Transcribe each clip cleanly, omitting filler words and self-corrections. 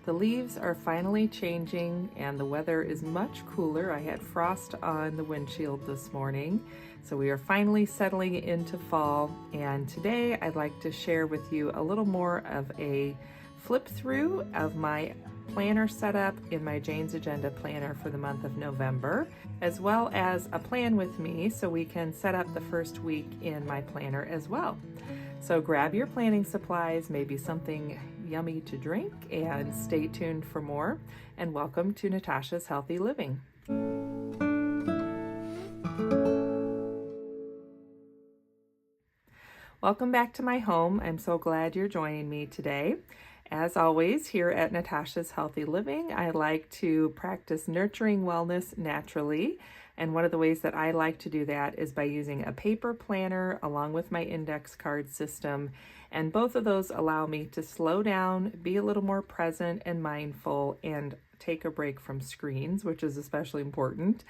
The leaves are finally changing and the weather is much cooler. I had frost on the windshield this morning, so we are finally settling into fall. And today I'd like to share with you a little more of a flip through of my planner setup in my Jane's Agenda planner for the month of November, as well as a plan with me so we can set up the first week in my planner as well. So grab your planning supplies, maybe something yummy to drink, and stay tuned for more. And welcome to Natasha's Healthy Living. Welcome back to my home. I'm so glad you're joining me today. As always, here at Natasha's Healthy Living, I like to practice nurturing wellness naturally. And one of the ways that I like to do that is by using a paper planner along with my index card system. And both of those allow me to slow down, be a little more present and mindful, and take a break from screens, which is especially important.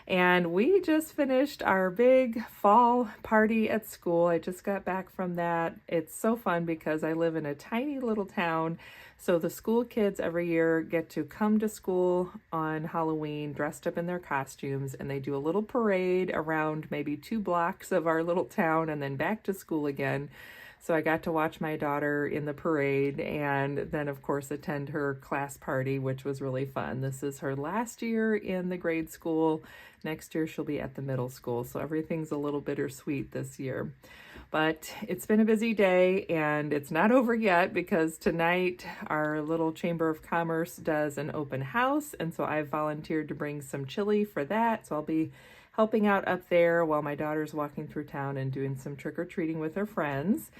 And we just finished our big fall party at school. I just got back from that. It's so fun because I live in a tiny little town. So the school kids every year get to come to school on Halloween dressed up in their costumes, and they do a little parade around maybe 2 blocks of our little town and then back to school again. So I got to watch my daughter in the parade and then, of course, attend her class party, which was really fun. This is her last year in the grade school. Next year, she'll be at the middle school. So everything's a little bittersweet this year. But it's been a busy day and it's not over yet because tonight our little Chamber of Commerce does an open house. And so I've volunteered to bring some chili for that. So I'll be helping out up there while my daughter's walking through town and doing some trick-or-treating with her friends.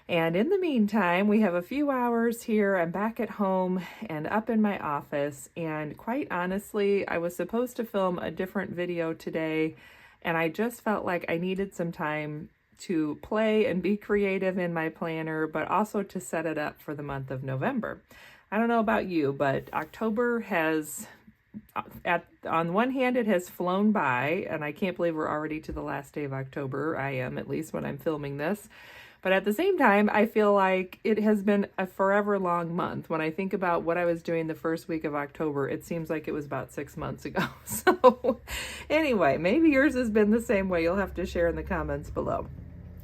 And in the meantime, we have a few hours here. I'm back at home and up in my office. And quite honestly, I was supposed to film a different video today, and I just felt like I needed some time to play and be creative in my planner, but also to set it up for the month of November. I don't know about you, but October has, on one hand, it has flown by, and I can't believe we're already to the last day of October. I am, at least when I'm filming this. But at the same time, I feel like it has been a forever long month. When I think about what I was doing the first week of October, it seems like it was about 6 months ago. So anyway, maybe yours has been the same way. You'll have to share in the comments below.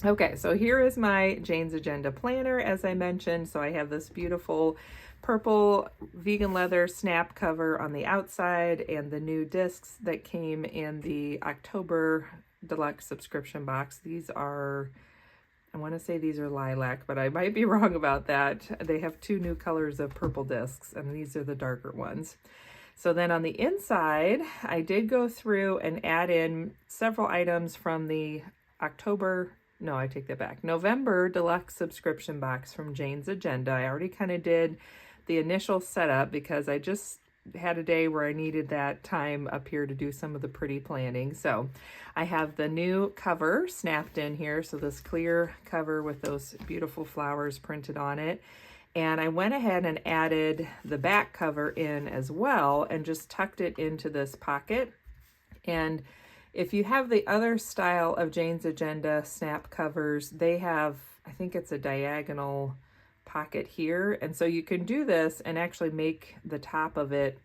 Okay, so here is my Jane's Agenda planner, as I mentioned. So I have this beautiful purple vegan leather snap cover on the outside and the new discs that came in the October deluxe subscription box. These are, I want to say these are lilac, but I might be wrong about that. They have 2 new colors of purple discs, and these are the darker ones. So then on the inside, I did go through and add in several items from the November deluxe subscription box from Jane's Agenda. I already kind of did the initial setup because I just had a day where I needed that time up here to do some of the pretty planning. So I have the new cover snapped in here. So this clear cover with those beautiful flowers printed on it. And I went ahead and added the back cover in as well and just tucked it into this pocket. And if you have the other style of Jane's Agenda snap covers, they have, I think it's a diagonal pocket here. And so you can do this and actually make the top of it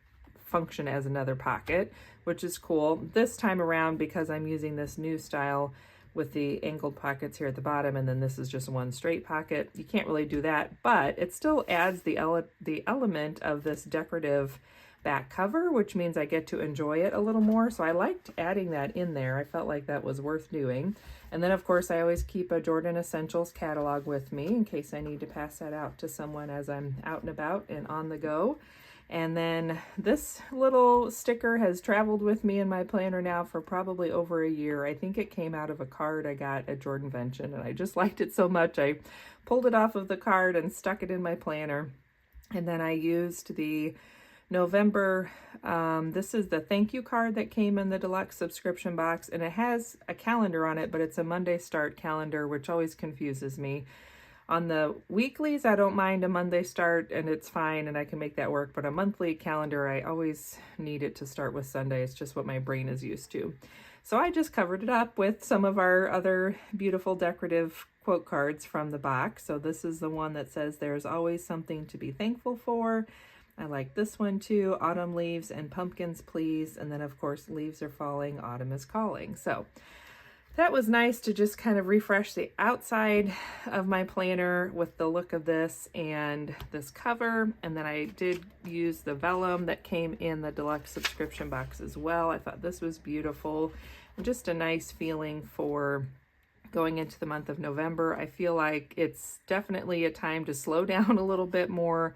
function as another pocket, which is cool. This time around, because I'm using this new style with the angled pockets here at the bottom, and then this is just one straight pocket, you can't really do that, but it still adds the element of this decorative back cover, which means I get to enjoy it a little more. So I liked adding that in there. I felt like that was worth doing. And then of course I always keep a Jordan Essentials catalog with me in case I need to pass that out to someone as I'm out and about and on the go. And then this little sticker has traveled with me in my planner now for probably over a year. I think it came out of a card I got at Jordanvention, and I just liked it so much I pulled it off of the card and stuck it in my planner. And then I used the November, this is the thank you card that came in the deluxe subscription box, and it has a calendar on it, but it's a Monday start calendar, which always confuses me. On the weeklies, I don't mind a Monday start and it's fine and I can make that work, but a monthly calendar, I always need it to start with Sunday. It's just what my brain is used to. So I just covered it up with some of our other beautiful decorative quote cards from the box. So this is the one that says there's always something to be thankful for. I like this one too, Autumn Leaves and Pumpkins Please. And then of course, Leaves Are Falling, Autumn is Calling. So that was nice to just kind of refresh the outside of my planner with the look of this and this cover. And then I did use the vellum that came in the deluxe subscription box as well. I thought this was beautiful and just a nice feeling for going into the month of November. I feel like it's definitely a time to slow down a little bit more.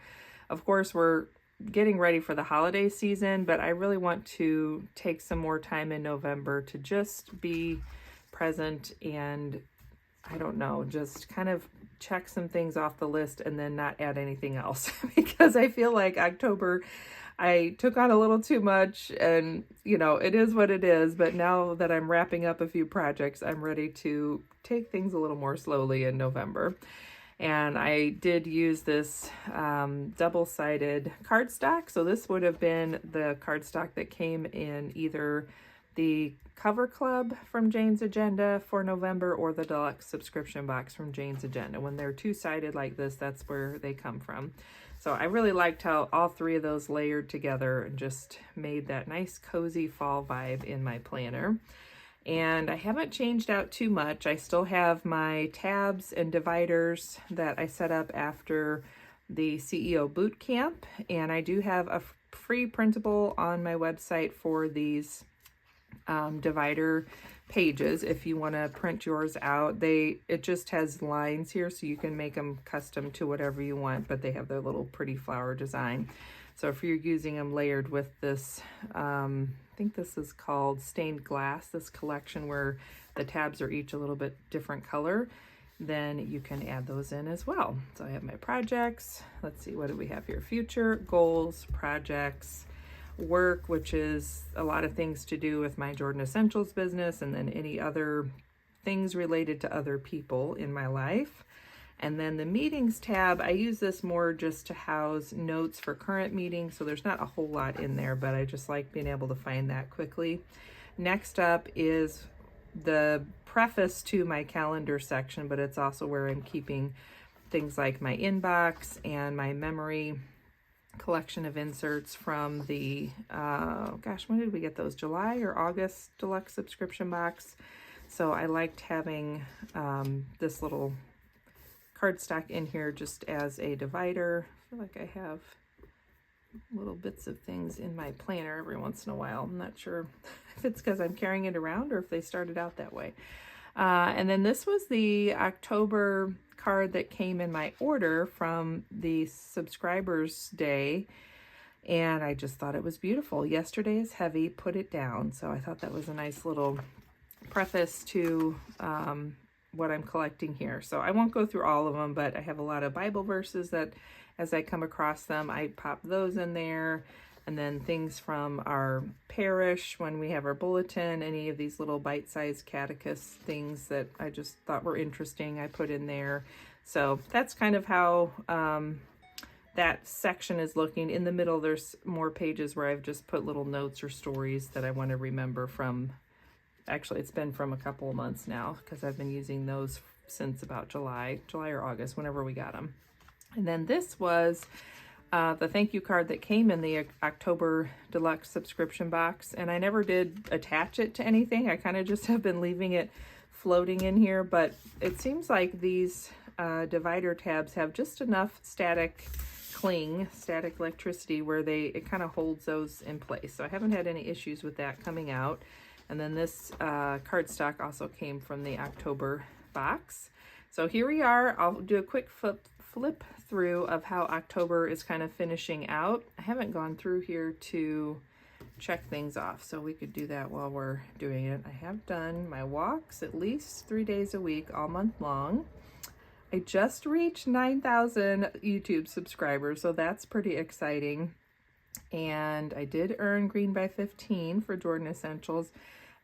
Of course, we're getting ready for the holiday season, but I really want to take some more time in November to just be present and, I don't know, just kind of check some things off the list and then not add anything else because I feel like October I took on a little too much, and you know, it is what it is. But now that I'm wrapping up a few projects, I'm ready to take things a little more slowly in November. And I did use this double-sided cardstock. So this would have been the cardstock that came in either the Cover Club from Jane's Agenda for November or the deluxe subscription box from Jane's Agenda. When they're two-sided like this, that's where they come from. So I really liked how all three of those layered together and just made that nice cozy fall vibe in my planner. And I haven't changed out too much. I still have my tabs and dividers that I set up after the CEO boot camp. And I do have a free printable on my website for these divider pages if you want to print yours out. It just has lines here, so you can make them custom to whatever you want, but they have their little pretty flower design. So if you're using them layered with this, I think this is called Stained Glass, this collection where the tabs are each a little bit different color, then you can add those in as well. So I have my projects. Let's see, what do we have here? Future, goals, projects, work, which is a lot of things to do with my Jordan Essentials business, and then any other things related to other people in my life. And then the meetings tab, I use this more just to house notes for current meetings, so there's not a whole lot in there, but I just like being able to find that quickly. Next up is the preface to my calendar section, but it's also where I'm keeping things like my inbox and my memory collection of inserts from the, gosh, when did we get those? July or August deluxe subscription box. So I liked having this little cardstock in here just as a divider. I feel like I have little bits of things in my planner every once in a while. I'm not sure if it's because I'm carrying it around or if they started out that way. And then this was the October card that came in my order from the subscribers day, and I just thought it was beautiful. Yesterday is heavy, put it down. So I thought that was a nice little preface to what I'm collecting here. So I won't go through all of them, but I have a lot of Bible verses that as I come across them, I pop those in there. And then things from our parish when we have our bulletin, any of these little bite-sized catechist things that I just thought were interesting, I put in there. So that's kind of how that section is looking. In the middle, there's more pages where I've just put little notes or stories that I want to remember from. Actually, it's been from a couple of months now because I've been using those since about July or August, whenever we got them. And then this was the thank you card that came in the October deluxe subscription box, and I never did attach it to anything. I kind of just have been leaving it floating in here, but it seems like these divider tabs have just enough static electricity where it kind of holds those in place. So I haven't had any issues with that coming out. And then this cardstock also came from the October box. So here we are. I'll do a quick flip through of how October is kind of finishing out. I haven't gone through here to check things off, so we could do that while we're doing it. I have done my walks at least 3 days a week all month long. I just reached 9,000 YouTube subscribers, so that's pretty exciting. And I did earn Green by 15 for Jordan Essentials.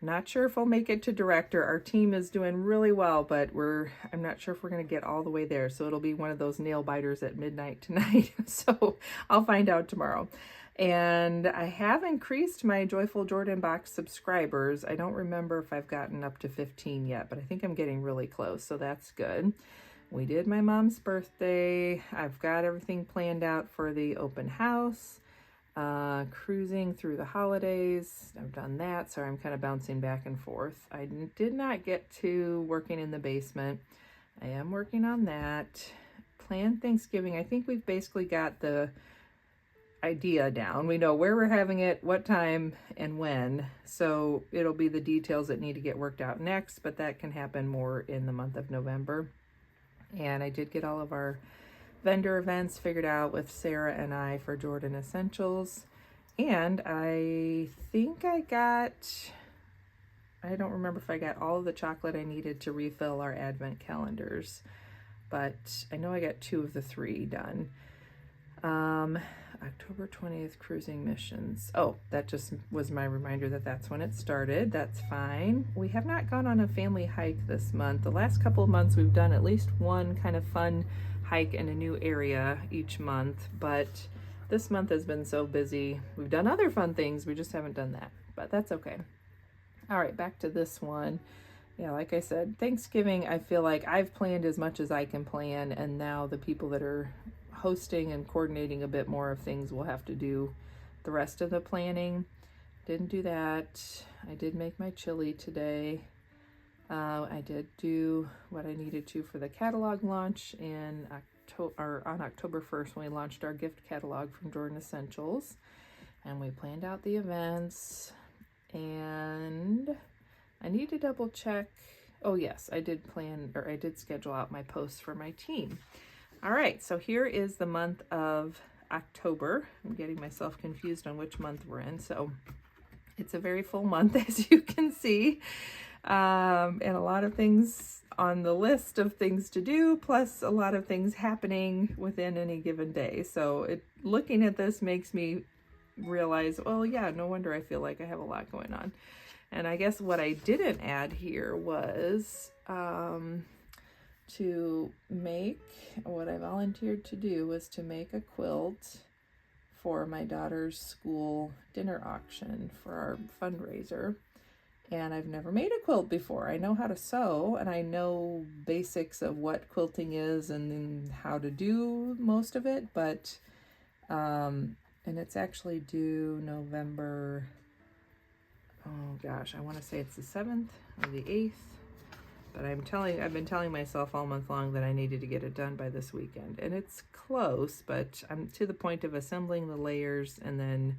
Not sure if I'll make it to director. Our team is doing really well, but I'm not sure if we're going to get all the way there. So it'll be one of those nail biters at midnight tonight. So I'll find out tomorrow. And I have increased my Joyful Jordan box subscribers. I don't remember if I've gotten up to 15 yet, but I think I'm getting really close. So that's good. We did my mom's birthday. I've got everything planned out for the open house. Cruising through the holidays. I've done that, so I'm kind of bouncing back and forth. I did not get to working in the basement. I am working on that. Planned Thanksgiving. I think we've basically got the idea down. We know where we're having it, what time, and when. So it'll be the details that need to get worked out next, but that can happen more in the month of November. And I did get all of our vendor events figured out with Sarah and I for Jordan Essentials. And I think I don't remember if I got all of the chocolate I needed to refill our advent calendars, but I know I got 2 of the 3 done. October 20th, cruising missions. Oh, that just was my reminder that that's when it started. That's fine. We have not gone on a family hike this month. The last couple of months we've done at least one kind of fun hike in a new area each month, but this month has been so busy. We've done other fun things, we just haven't done that, but that's okay. All right, back to this one. Yeah, like I said, Thanksgiving, I feel like I've planned as much as I can plan, and now the people that are hosting and coordinating a bit more of things will have to do the rest of the planning. Didn't do that. I did make my chili today. I did do what I needed to for the catalog launch in on October 1st when we launched our gift catalog from Jordan Essentials, and we planned out the events. And I need to double check. Oh yes, I did schedule out my posts for my team. All right, so here is the month of October. I'm getting myself confused on which month we're in. So it's a very full month, as you can see, and a lot of things on the list of things to do, plus a lot of things happening within any given day. So looking at this makes me realize, well, yeah, no wonder I feel like I have a lot going on. And I guess what I didn't add here was what I volunteered to do was to make a quilt for my daughter's school dinner auction for our fundraiser. And I've never made a quilt before. I know how to sew, and I know basics of what quilting is and how to do most of it, but and it's actually due November, oh gosh, I want to say it's the 7th or the 8th. But I've been telling myself all month long that I needed to get it done by this weekend. And it's close, but I'm to the point of assembling the layers and then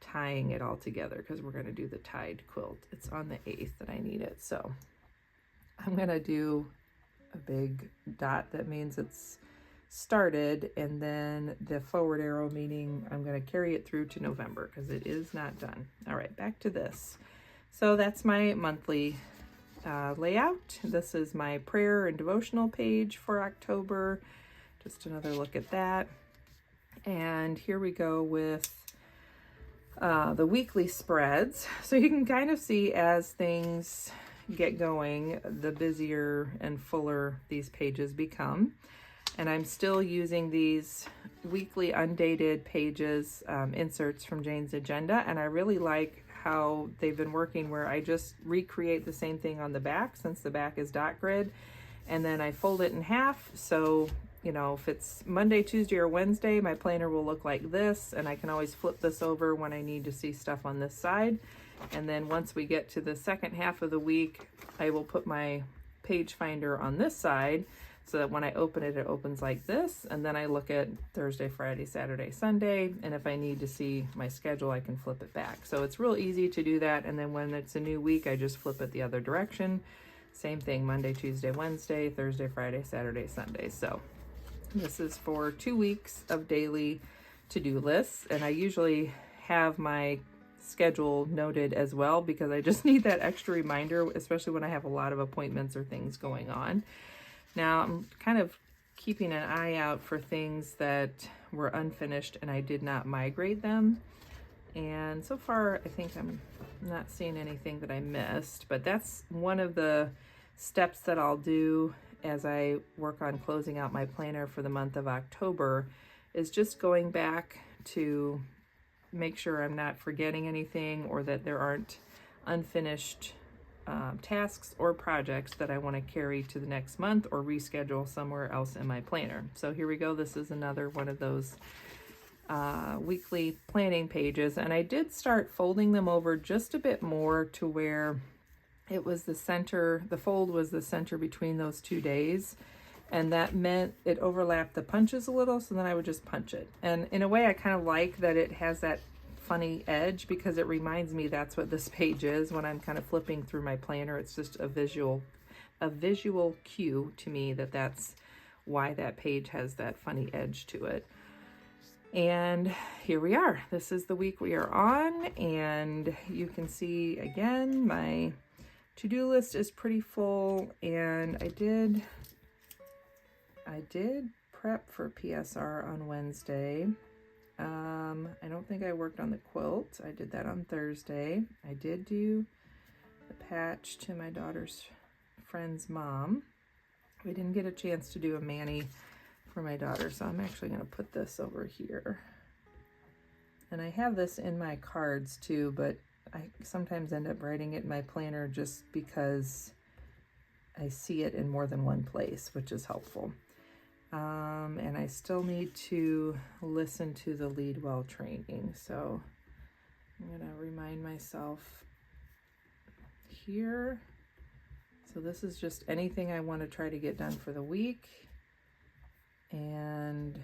tying it all together because we're going to do the tied quilt. It's on the 8th that I need it. So I'm going to do a big dot. That means it's started, and then the forward arrow meaning I'm going to carry it through to November because it is not done. All right, back to this. So that's my monthly layout. This is my prayer and devotional page for October. Just another look at that. And here we go with the weekly spreads. So you can kind of see as things get going, the busier and fuller these pages become. And I'm still using these weekly undated pages, inserts from Jane's Agenda, and I really like how they've been working where I just recreate the same thing on the back since the back is dot grid, and then I fold it in half. So, you know, if it's Monday, Tuesday, or Wednesday, my planner will look like this, and I can always flip this over when I need to see stuff on this side. And then once we get to the second half of the week, I will put my page finder on this side so that when I open it, it opens like this, and then I look at Thursday, Friday, Saturday, Sunday, and if I need to see my schedule, I can flip it back. So it's real easy to do that, and then when it's a new week, I just flip it the other direction. Same thing, Monday, Tuesday, Wednesday, Thursday, Friday, Saturday, Sunday. So this is for 2 weeks of daily to-do lists, and I usually have my schedule noted as well because I just need that extra reminder, especially when I have a lot of appointments or things going on. Now, I'm kind of keeping an eye out for things that were unfinished and I did not migrate them. And so far, I think I'm not seeing anything that I missed, but that's one of the steps that I'll do as I work on closing out my planner for the month of October, is just going back to make sure I'm not forgetting anything or that there aren't unfinished tasks or projects that I want to carry to the next month or reschedule somewhere else in my planner. So here we go. This is another one of those weekly planning pages, and I did start folding them over just a bit more to where it was the center, the fold was the center between those 2 days, and that meant it overlapped the punches a little, so then I would just punch it. And in a way, I kind of like that it has that funny edge, because it reminds me that's what this page is when I'm kind of flipping through my planner. It's just a visual cue to me that that's why that page has that funny edge to it. And here we are. This is the week we are on, and you can see again my to-do list is pretty full, and I did prep for PSR on Wednesday. I don't think I worked on the quilt. I did that on Thursday. I did do the patch to my daughter's friend's mom. We didn't get a chance to do a mani for my daughter, so I'm actually going to put this over here. And I have this in my cards too, but I sometimes end up writing it in my planner just because I see it in more than one place, which is helpful. And I still need to listen to the Lead Well training, so I'm going to remind myself here. So this is just anything I want to try to get done for the week, and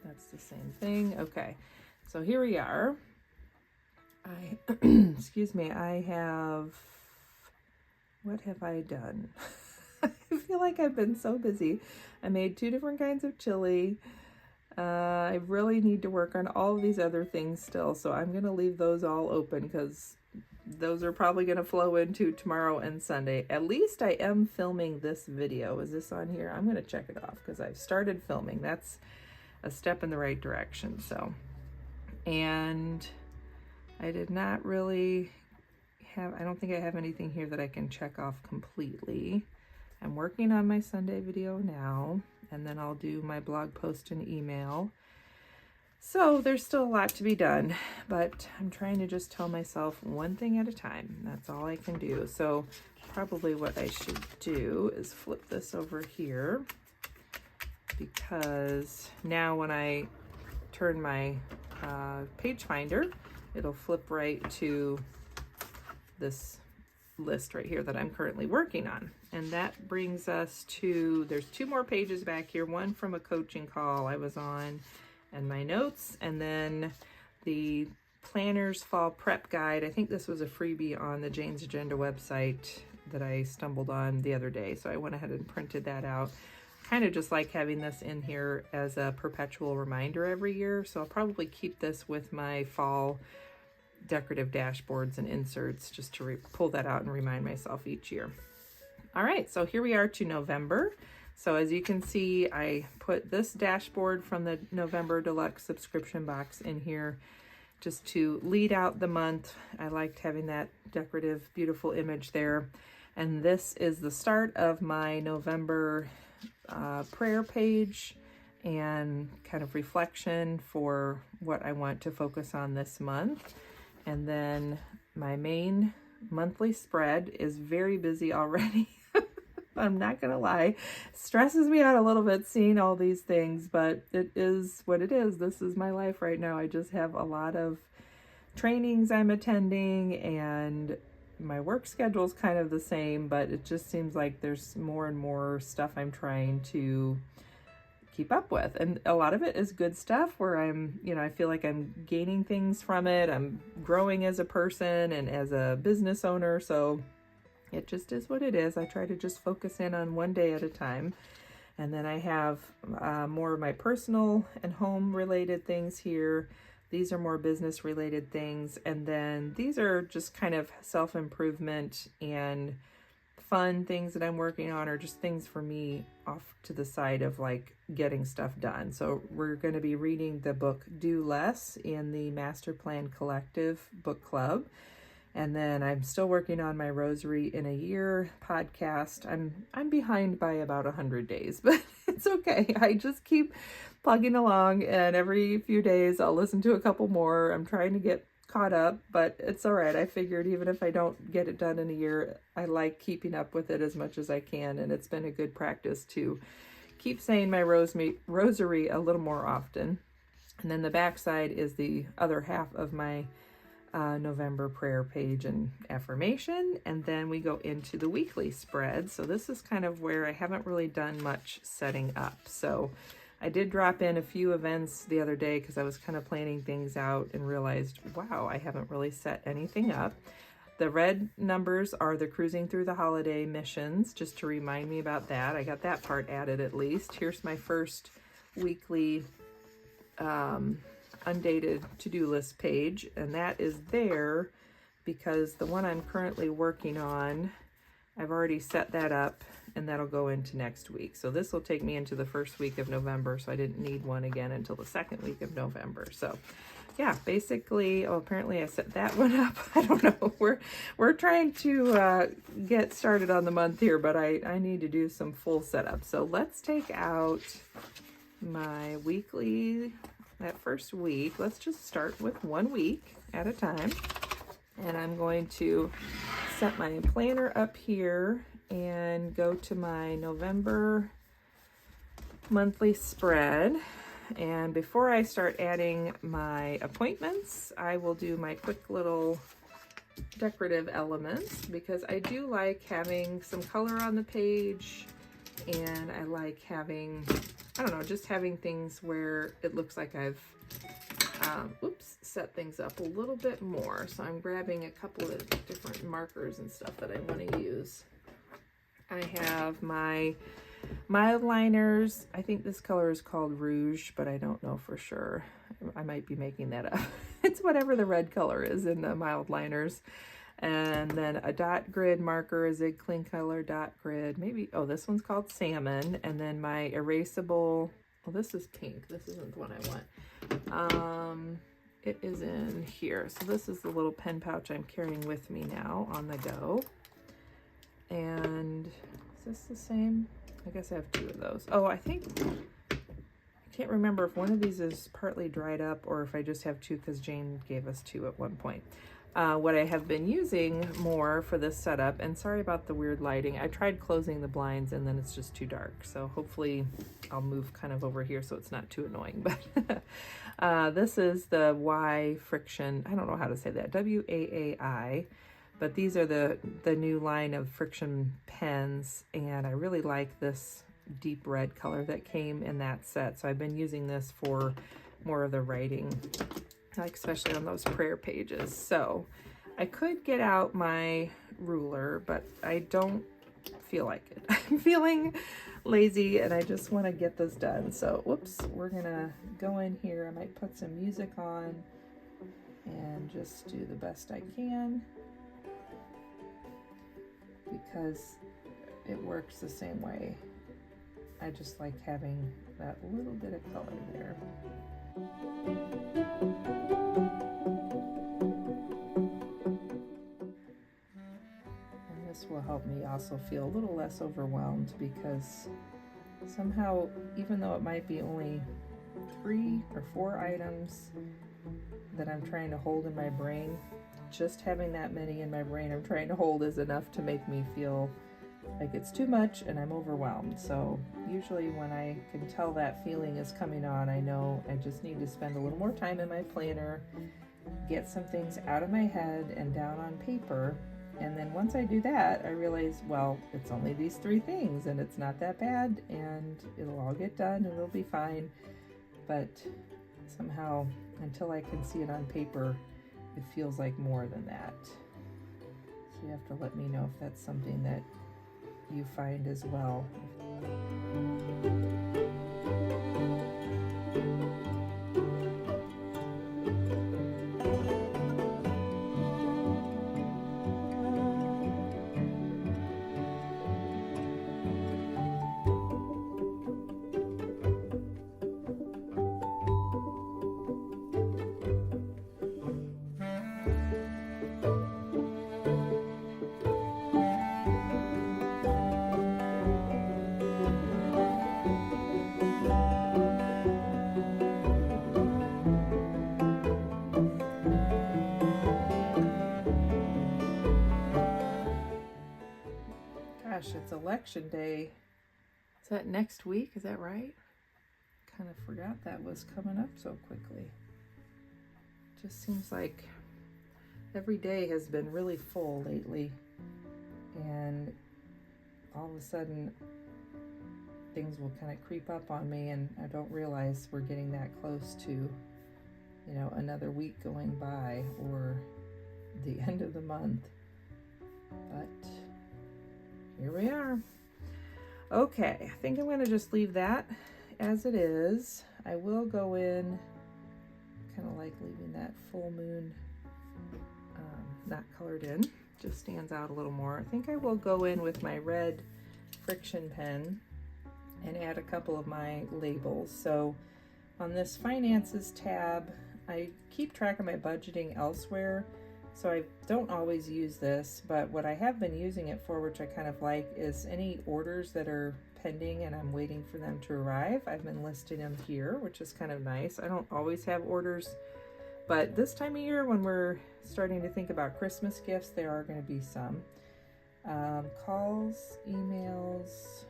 that's the same thing. Okay, so here we are. Excuse me, what have I done? I feel like I've been so busy. I made 2 different kinds of chili. I really need to work on all of these other things still, so I'm going to leave those all open because those are probably going to flow into tomorrow and Sunday. At least I am filming this video. Is this on here? I'm going to check it off because I've started filming. That's a step in the right direction. So, and I did not really I don't think I have anything here that I can check off completely. I'm working on my Sunday video now, and then I'll do my blog post and email. So there's still a lot to be done, but I'm trying to just tell myself one thing at a time. That's all I can do. So probably what I should do is flip this over here, because now when I turn my page finder, it'll flip right to this list right here that I'm currently working on. And that brings us to, there's 2 more pages back here, one from a coaching call I was on and my notes, and then the Planner's Fall Prep Guide. I think this was a freebie on the Jane's Agenda website that I stumbled on the other day, so I went ahead and printed that out. Kind of just like having this in here as a perpetual reminder every year, so I'll probably keep this with my fall decorative dashboards and inserts just to pull that out and remind myself each year. All right, so here we are to November. So as you can see, I put this dashboard from the November Deluxe subscription box in here just to lead out the month. I liked having that decorative, beautiful image there. And this is the start of my November prayer page and kind of reflection for what I want to focus on this month. And then my main monthly spread is very busy already. I'm not gonna lie, stresses me out a little bit seeing all these things, but it is what it is. This is my life right now. I just have a lot of trainings I'm attending, and my work schedule is kind of the same, but it just seems like there's more and more stuff I'm trying to keep up with. And a lot of it is good stuff where I'm, I feel like I'm gaining things from it. I'm growing as a person and as a business owner. So it just is what it is. I try to just focus in on one day at a time. And then I have more of my personal and home related things here. These are more business related things. And then these are just kind of self-improvement and fun things that I'm working on, or just things for me off to the side of like getting stuff done. So we're going to be reading the book Do Less in the Master Plan Collective book club. And then I'm still working on my Rosary in a Year podcast. I'm behind by about 100 days, but it's okay. I just keep plugging along, and every few days I'll listen to a couple more. I'm trying to get caught up, but it's all right. I figured even if I don't get it done in a year, I like keeping up with it as much as I can, and it's been a good practice to keep saying my rosary a little more often. And then the back side is the other half of my November prayer page and affirmation, and then we go into the weekly spread. So this is kind of where I haven't really done much setting up. So I did drop in a few events the other day because I was kind of planning things out and realized, wow, I haven't really set anything up. The red numbers are the cruising through the holiday missions, just to remind me about that. I got that part added at least. Here's my first weekly undated to-do list page, and that is there because the one I'm currently working on, I've already set that up, and that'll go into next week. So this will take me into the first week of November, so I didn't need one again until the second week of November. So yeah, basically, oh, apparently I set that one up. I don't know. We're trying to get started on the month here, but I need to do some full setup. So let's take out my weekly, that first week. Let's just start with 1 week at a time. And I'm going to set my planner up here and go to my November monthly spread. And before I start adding my appointments, I will do my quick little decorative elements because I do like having some color on the page, and I like having, I don't know, just having things where it looks like I've set things up a little bit more. So I'm grabbing a couple of different markers and stuff that I want to use. I have my mild liners. I think this color is called Rouge, but I don't know for sure. I might be making that up. It's whatever the red color is in the mild liners. And then a dot grid marker, a zig clean color dot grid. Maybe, oh, this one's called Salmon. And then my erasable, well, this is pink. This isn't the one I want. It is in here. So this is the little pen pouch I'm carrying with me now on the go. And is this the same? I guess I have two of those. Oh, I can't remember if one of these is partly dried up or if I just have two because Jane gave us two at one point. What I have been using more for this setup, and sorry about the weird lighting, I tried closing the blinds and then it's just too dark. So hopefully I'll move kind of over here so it's not too annoying. But this is the Y Friction, I don't know how to say that, WAAI. But these are the new line of friction pens, and I really like this deep red color that came in that set. So I've been using this for more of the writing, like especially on those prayer pages. So I could get out my ruler, but I don't feel like it. I'm feeling lazy and I just want to get this done. So whoops, we're gonna go in here. I might put some music on and just do the best I can, because it works the same way. I just like having that little bit of color there. And this will help me also feel a little less overwhelmed, because somehow, even though it might be only 3 or 4 items that I'm trying to hold in my brain, just having that many in my brain I'm trying to hold is enough to make me feel like it's too much and I'm overwhelmed. So usually when I can tell that feeling is coming on, I know I just need to spend a little more time in my planner, get some things out of my head and down on paper. And then once I do that, I realize, well, it's only these 3 things and it's not that bad and it'll all get done and it'll be fine. But somehow, until I can see it on paper, it feels like more than that. So you have to let me know if that's something that you find as well. election day. Is that next week? Is that right? Kind of forgot that was coming up so quickly. Just seems like every day has been really full lately, and all of a sudden things will kind of creep up on me, and I don't realize we're getting that close to, you know, another week going by or the end of the month. But here we are. Okay, I think I'm going to just leave that as it is. I will go in, kind of like leaving that full moon not colored in, just stands out a little more. I think I will go in with my red friction pen and add a couple of my labels. So on this finances tab, I keep track of my budgeting elsewhere, so I don't always use this, but what I have been using it for, which I kind of like, is any orders that are pending and I'm waiting for them to arrive. I've been listing them here, which is kind of nice. I don't always have orders, but this time of year when we're starting to think about Christmas gifts, there are going to be some. Calls, emails,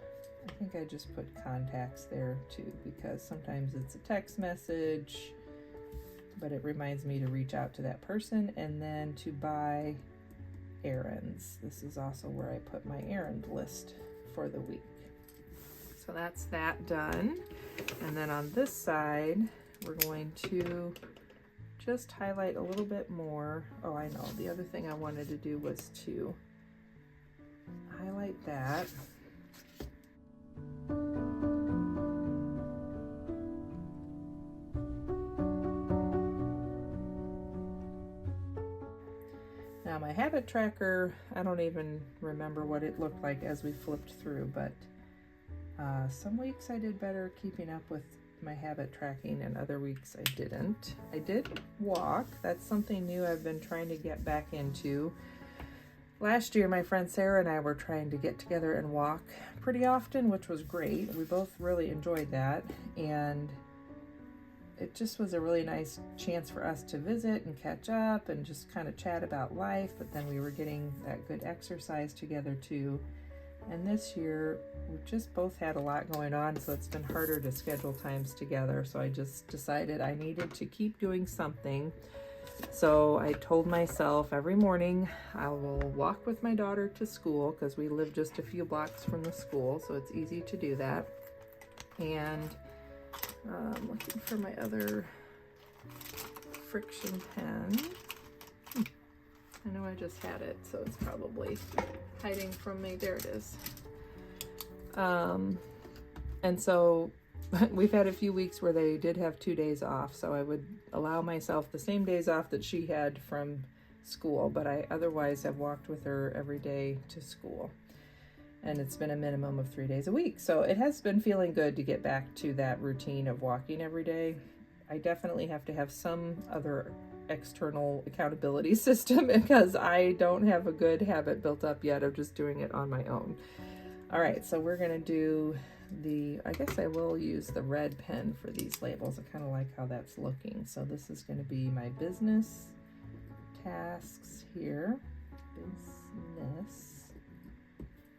I think I just put contacts there too, because sometimes it's a text message, but it reminds me to reach out to that person. And then to buy errands. This is also where I put my errand list for the week. So that's that done. And then on this side, we're going to just highlight a little bit more. Oh, I know. The other thing I wanted to do was to highlight that. Now my habit tracker, I don't even remember what it looked like as we flipped through, but some weeks I did better keeping up with my habit tracking and other weeks I didn't. I did walk. That's something new I've been trying to get back into. Last year, my friend Sarah and I were trying to get together and walk pretty often, which was great. We both really enjoyed that, and it just was a really nice chance for us to visit and catch up and just kind of chat about life, but then we were getting that good exercise together too. And this year, we just both had a lot going on, so it's been harder to schedule times together. So I just decided I needed to keep doing something. So I told myself every morning I will walk with my daughter to school, because we live just a few blocks from the school, so it's easy to do that. And I'm looking for my other friction pen. I know I just had it, so it's probably hiding from me. There it is. And so we've had a few weeks where they did have 2 days off, so I would allow myself the same days off that she had from school, but I otherwise have walked with her every day to school. And it's been a minimum of 3 days a week. So it has been feeling good to get back to that routine of walking every day. I definitely have to have some other external accountability system, because I don't have a good habit built up yet of just doing it on my own. All right, so we're gonna do I guess I will use the red pen for these labels. I kind of like how that's looking. So this is gonna be my business tasks here, business.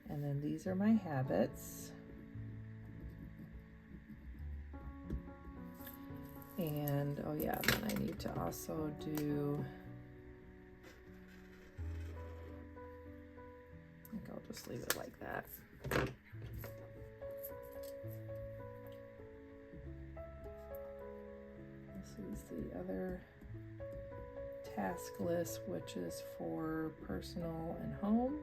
And then these are my habits. And oh yeah, then I need to also do, I think I'll just leave it like that. This is the other task list, which is for personal and home.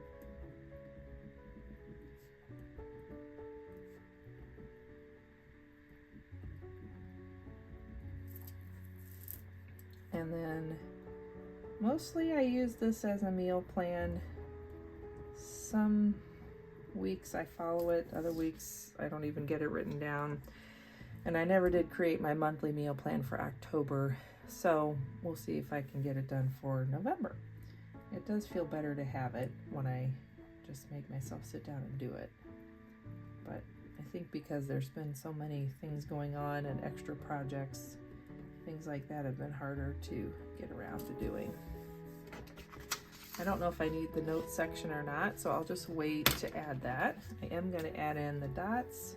And then mostly I use this as a meal plan. Some weeks I follow it, other weeks I don't even get it written down. And I never did create my monthly meal plan for October, so we'll see if I can get it done for November. It does feel better to have it when I just make myself sit down and do it. But I think because there's been so many things going on and extra projects, things like that have been harder to get around to doing. I don't know if I need the notes section or not, so I'll just wait to add that. I am going to add in the dots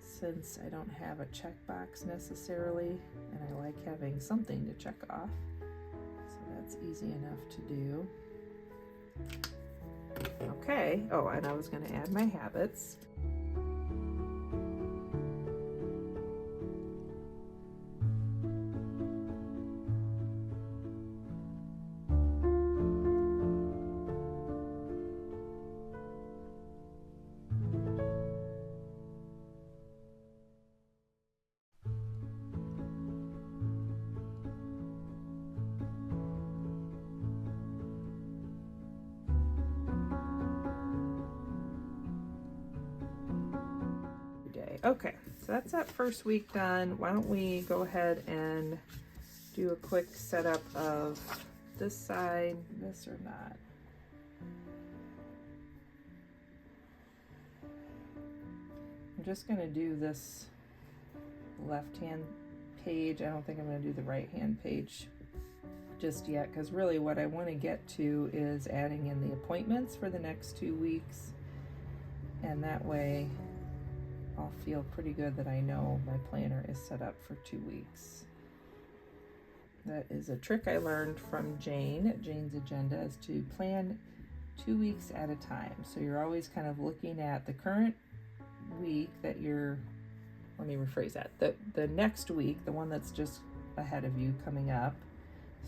since I don't have a checkbox necessarily, and I like having something to check off. So that's easy enough to do. Okay, oh, and I was going to add my habits. Okay, so that's that first week done. Why don't we go ahead and do a quick setup of this side, this or not. I'm just gonna do this left-hand page. I don't think I'm gonna do the right-hand page just yet, because really what I want to get to is adding in the appointments for the next 2 weeks, and that way I'll feel pretty good that I know my planner is set up for 2 weeks. That is a trick I learned from Jane at Jane's Agenda, is to plan 2 weeks at a time. So you're always kind of looking at the current week that you're, let me rephrase that, the next week, the one that's just ahead of you coming up.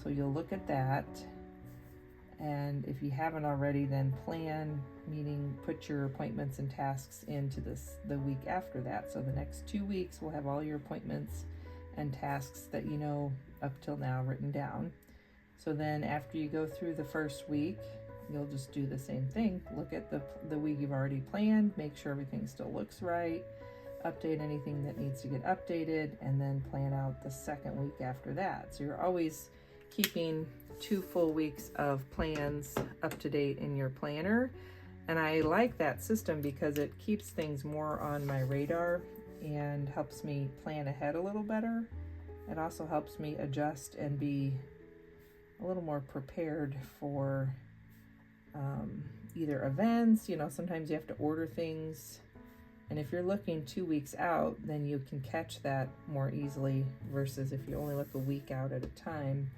So you'll look at that, and if you haven't already, then plan, meaning put your appointments and tasks into the week after that. So the next 2 weeks will have all your appointments and tasks that you know up till now written down. So then after you go through the first week, you'll just do the same thing. Look at the week you've already planned, make sure everything still looks right, update anything that needs to get updated, and then plan out the second week after that. So you're always keeping 2 full weeks of plans up to date in your planner. And I like that system because it keeps things more on my radar and helps me plan ahead a little better. It also helps me adjust and be a little more prepared for either events. You know, sometimes you have to order things, and if you're looking 2 weeks out, then you can catch that more easily versus if you only look a week out at a time.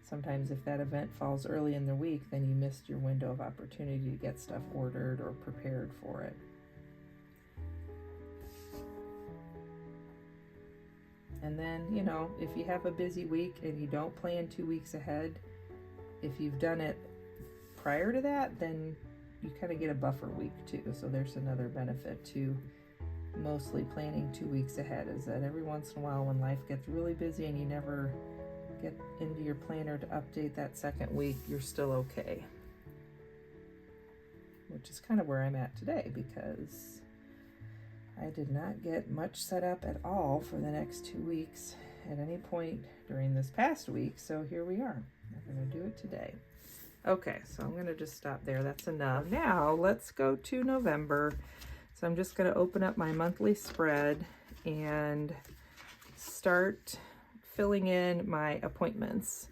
Sometimes if that event falls early in the week, then you missed your window of opportunity to get stuff ordered or prepared for it. And then, you know, if you have a busy week and you don't plan 2 weeks ahead, if you've done it prior to that, then you kind of get a buffer week too. So there's another benefit to mostly planning 2 weeks ahead, is that every once in a while when life gets really busy and you never get into your planner to update that second week, you're still okay. Which is kind of where I'm at today, because I did not get much set up at all for the next 2 weeks at any point during this past week. So here we are. I'm going to do it today. Okay, so I'm going to just stop there. That's enough. Now let's go to November. So I'm just going to open up my monthly spread and start filling in my appointments.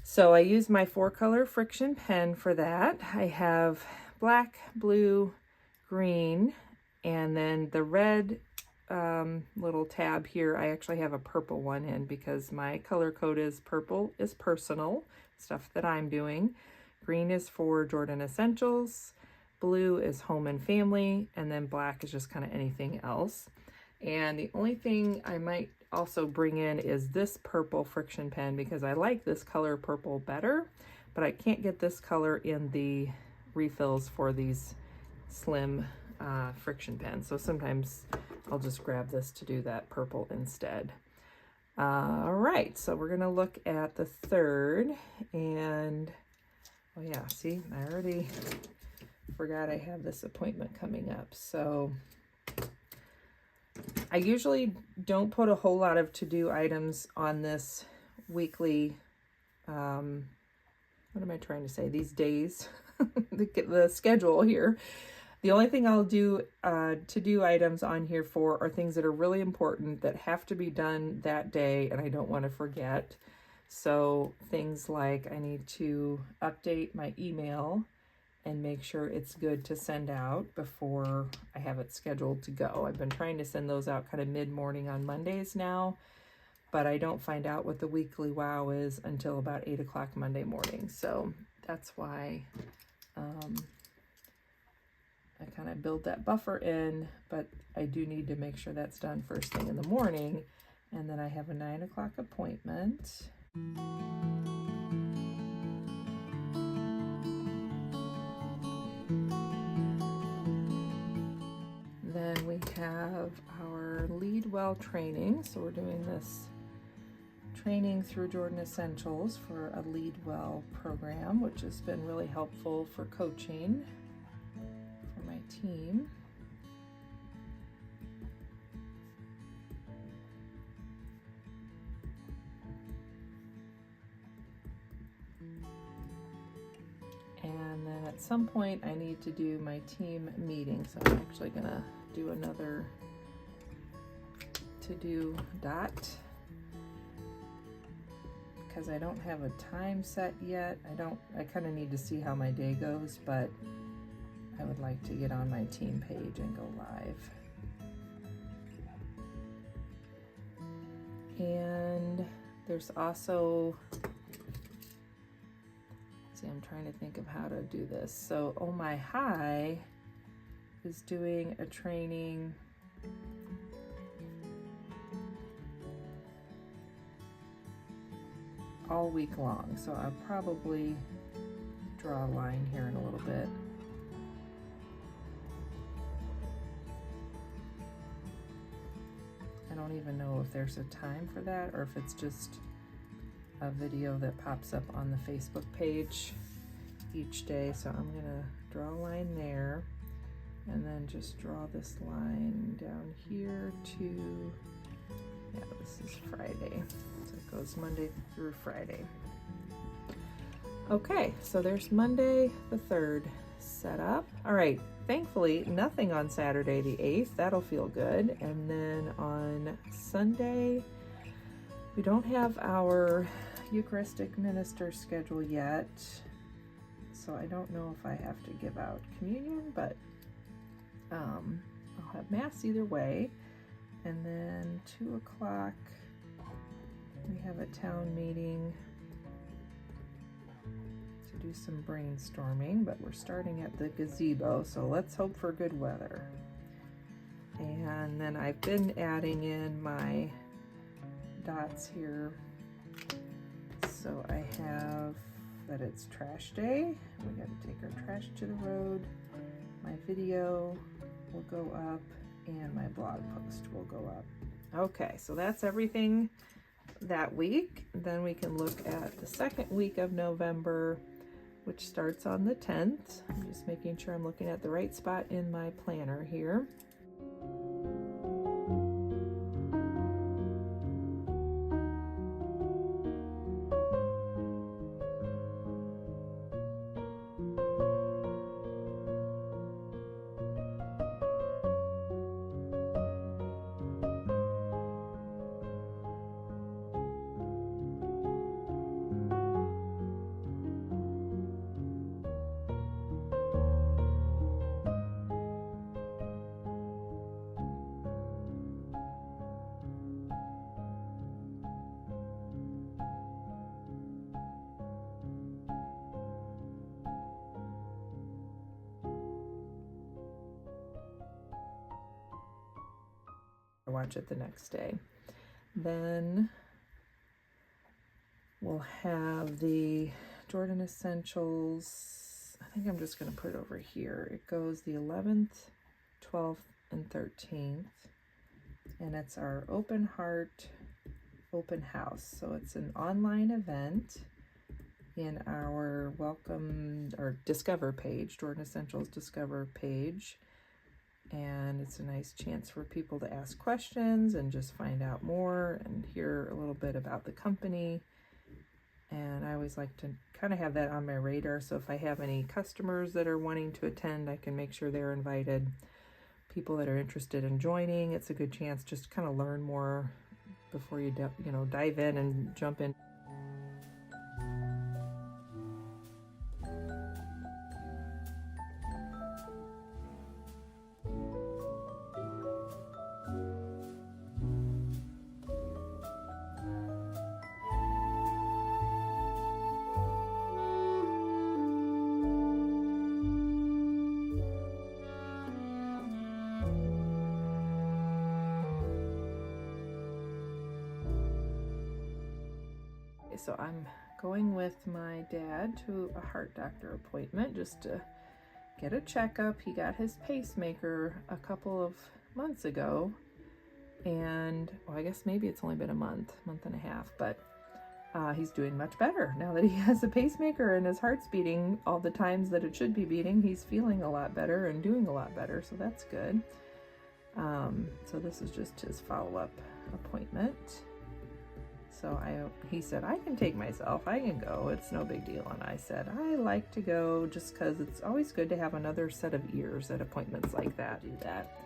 So I use my 4-color friction pen for that. I have black, blue, green, and then the red little tab here, I actually have a purple one in because my color code is purple is personal, stuff that I'm doing. Green is for Jordan Essentials, blue is home and family, and then black is just kind of anything else. And the only thing I might also bring in is this purple friction pen because I like this color purple better, but I can't get this color in the refills for these slim friction pens. So sometimes I'll just grab this to do that purple instead. All right, so we're gonna look at the 3rd, and oh yeah, see, I already forgot I have this appointment coming up. So I usually don't put a whole lot of to-do items on this weekly, what am I trying to say, these days, the schedule here. The only thing I'll do to-do items on here for are things that are really important that have to be done that day and I don't want to forget. So things like I need to update my email and make sure it's good to send out before I have it scheduled to go. I've been trying to send those out kind of mid-morning on Mondays now, but I don't find out what the weekly wow is until about 8 o'clock Monday morning. So that's why I kind of build that buffer in, but I do need to make sure that's done first thing in the morning. And then I have a 9 o'clock appointment. Then we have our Lead Well training. So we're doing this training through Jordan Essentials for a Lead Well program, which has been really helpful for coaching for my team. And then at some point I need to do my team meeting. So I'm actually gonna do another to-do dot because I don't have a time set yet. I kind of need to see how my day goes, but I would like to get on my team page and go live. And there's also, I'm trying to think of how to do this. So Oh My High is doing a training all week long. So I'll probably draw a line here in a little bit. I don't even know if there's a time for that or if it's just a video that pops up on the Facebook page each day. So I'm gonna draw a line there and then just draw this line down here to, yeah, this is Friday. So it goes Monday through Friday. Okay, so there's Monday the 3rd set up. All right, thankfully nothing on Saturday the 8th. That'll feel good. And then on Sunday, we don't have our Eucharistic minister schedule yet, so I don't know if I have to give out communion, but I'll have Mass either way. And then 2 o'clock, we have a town meeting to do some brainstorming, but we're starting at the gazebo, so let's hope for good weather. And then I've been adding in my dots here. So I have that it's trash day. We got to take our trash to the road. My video will go up and my blog post will go up. Okay, so that's everything that week. Then we can look at the second week of November, which starts on the 10th. I'm just making sure I'm looking at the right spot in my planner here. Watch it the next day. Then we'll have the Jordan Essentials. I think I'm just going to put it over here. It goes the 11th, 12th, and 13th. And it's our open heart open house. So it's an online event in our welcome or discover page, Jordan Essentials discover page. And it's a nice chance for people to ask questions and just find out more and hear a little bit about the company. And I always like to kind of have that on my radar. So if I have any customers that are wanting to attend, I can make sure they're invited. People that are interested in joining, it's a good chance just to kind of learn more before you dive in and jump in. so I'm going with my dad to a heart doctor appointment just to get a checkup. He got his pacemaker a couple of months ago, and well, I guess maybe it's only been a month and a half, but he's doing much better now that he has a pacemaker and his heart's beating all the times that it should be beating. He's feeling a lot better and doing a lot better, so that's good. So this is just his follow-up appointment. So he said, I can take myself, I can go, it's no big deal. And I said, I like to go just because it's always good to have another set of ears at appointments like that. Do that.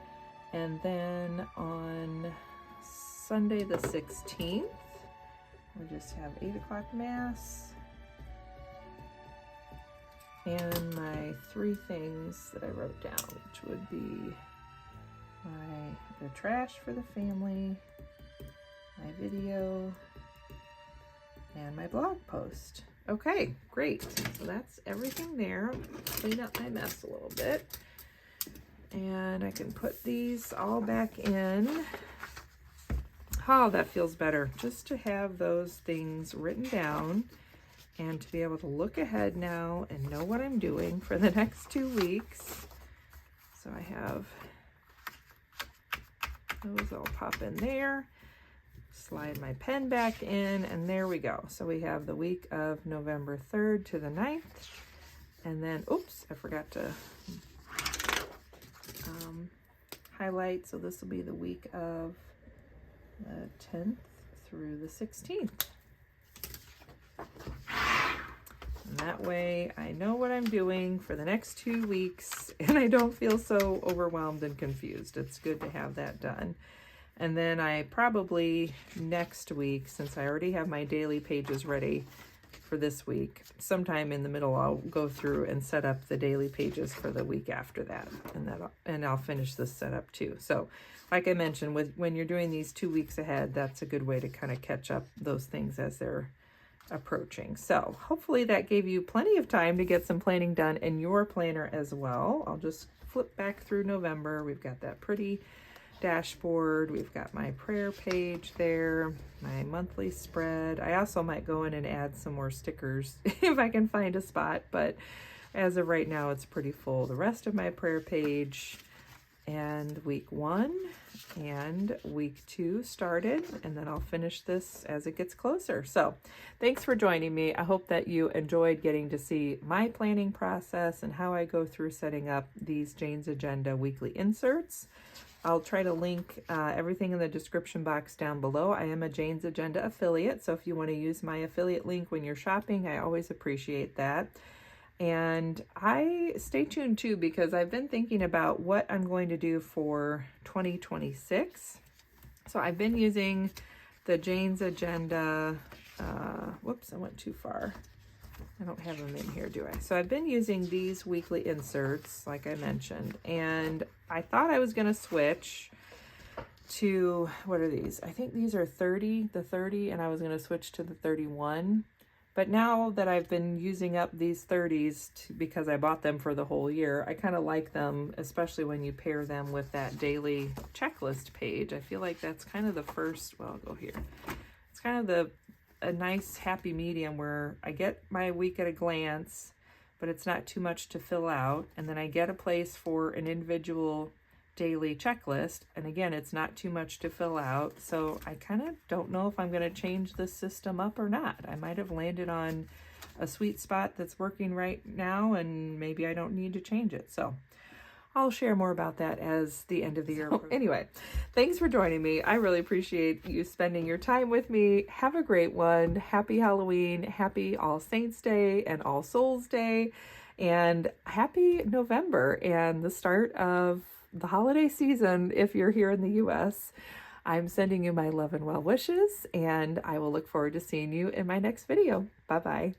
And then on Sunday the 16th, we just have 8 o'clock mass. And my 3 things that I wrote down, which would be the trash for the family, my video, and my blog post. Okay, great. So that's everything there. Clean up my mess a little bit. And I can put these all back in. Oh, that feels better. Just to have those things written down and to be able to look ahead now and know what I'm doing for the next 2 weeks. So I have those all pop in there. Slide my pen back in, and there we go. So we have the week of November 3rd to the 9th. And then, oops, I forgot to highlight. So this will be the week of the 10th through the 16th. And that way I know what I'm doing for the next 2 weeks and I don't feel so overwhelmed and confused. It's good to have that done. And then I probably next week, since I already have my daily pages ready for this week, sometime in the middle I'll go through and set up the daily pages for the week after that, and I'll finish this setup too. So like I mentioned, when you're doing these 2 weeks ahead, that's a good way to kind of catch up those things as they're approaching. So hopefully that gave you plenty of time to get some planning done in your planner as well. I'll just flip back through November. We've got that pretty dashboard. We've got my prayer page there, my monthly spread. I also might go in and add some more stickers if I can find a spot, but as of right now, it's pretty full. The rest of my prayer page, and week 1 and week 2 started, and then I'll finish this as it gets closer. So thanks for joining me. I hope that you enjoyed getting to see my planning process and how I go through setting up these Jane's Agenda weekly inserts. I'll try to link everything in the description box down below. I am a Jane's Agenda affiliate, so if you want to use my affiliate link when you're shopping, I always appreciate that. And stay tuned too, because I've been thinking about what I'm going to do for 2026. So I've been using the Jane's Agenda, whoops, I went too far. I don't have them in here, do I? So I've been using these weekly inserts, like I mentioned, and I thought I was going to switch to, what are these? I think these are 30, and I was going to switch to the 31. But now that I've been using up these 30s because I bought them for the whole year, I kind of like them, especially when you pair them with that daily checklist page. I feel like that's kind of the first, well, I'll go here. It's kind of a nice happy medium where I get my week at a glance, but it's not too much to fill out. And then I get a place for an individual daily checklist. And again, it's not too much to fill out. So I kind of don't know if I'm going to change this system up or not. I might have landed on a sweet spot that's working right now, and maybe I don't need to change it. So I'll share more about that as the end of the year. So, anyway, thanks for joining me. I really appreciate you spending your time with me. Have a great one. Happy Halloween, happy All Saints Day and All Souls Day, and happy November and the start of the holiday season if you're here in the US. I'm sending you my love and well wishes, and I will look forward to seeing you in my next video. Bye-bye.